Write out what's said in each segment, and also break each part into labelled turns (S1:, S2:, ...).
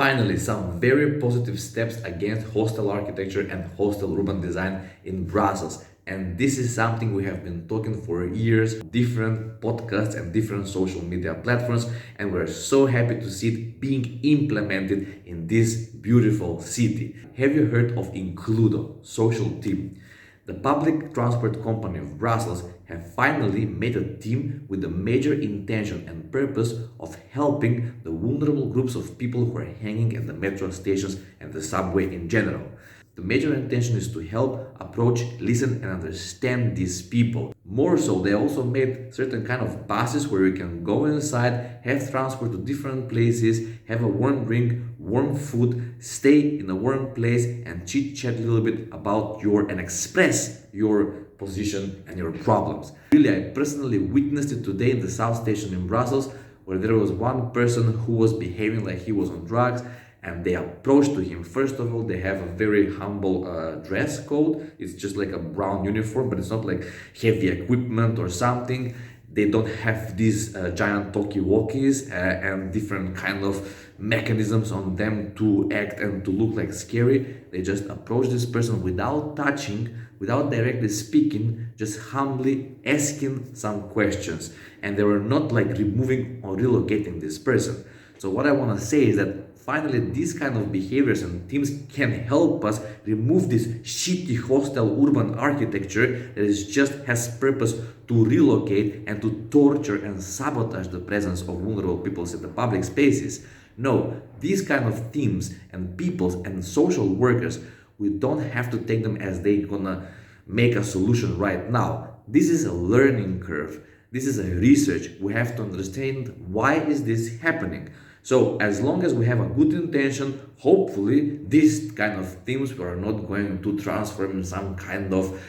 S1: Finally, some very positive steps against hostile architecture and hostile urban design in Brussels. And this is something we have been talking for years, different podcasts and different social media platforms, and we're so happy to see it being implemented in this beautiful city. Have you heard of Includo, social team? The public transport company of Brussels have finally made a team with the major intention and purpose of helping the vulnerable groups of people who are hanging at the metro stations and the subway in general. The major intention is to help, approach, listen, and understand these people. More so, they also made certain kind of buses where you can go inside, have transport to different places, have a warm drink, warm food, stay in a warm place, and chit chat a little bit about and express your position and your problems. Really, I personally witnessed it today in the South Station in Brussels, where there was one person who was behaving like he was on drugs, and they approached to him. First of all, they have a very humble dress code. It's just like a brown uniform, but it's not like heavy equipment or something. They don't have these giant talkie-walkies and different kind of mechanisms on them to act and to look like scary. They just approach this person without touching, without directly speaking, just humbly asking some questions. And they were not like removing or relocating this person. So what I want to say is that finally, these kind of behaviors and teams can help us remove this shitty hostile urban architecture that has purpose to relocate and to torture and sabotage the presence of vulnerable peoples in the public spaces. No, these kind of teams and peoples and social workers, we don't have to take them as they gonna make a solution right now. This is a learning curve. This is a research. We have to understand why is this happening. So as long as we have a good intention, hopefully these kind of themes are not going to transform in some kind of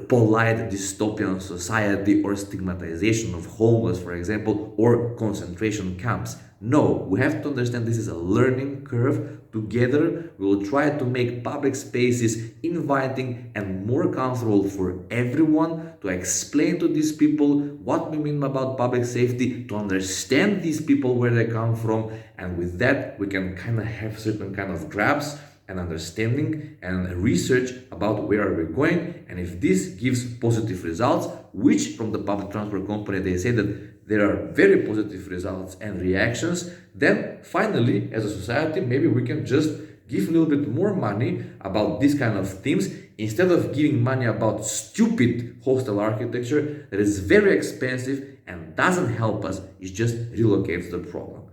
S1: polite dystopian society or stigmatization of homeless, for example, or concentration camps. No, we have to understand this is a learning curve. Together, we will try to make public spaces inviting and more comfortable for everyone, to explain to these people what we mean about public safety, to understand these people where they come from, and with that, we can kind of have certain kind of grasp and understanding and research about where are we going, and if this gives positive results, which from the public transport company they say that there are very positive results and reactions, then finally as a society maybe we can just give a little bit more money about these kind of themes instead of giving money about stupid hostile architecture that is very expensive and doesn't help us, it just relocates the problem.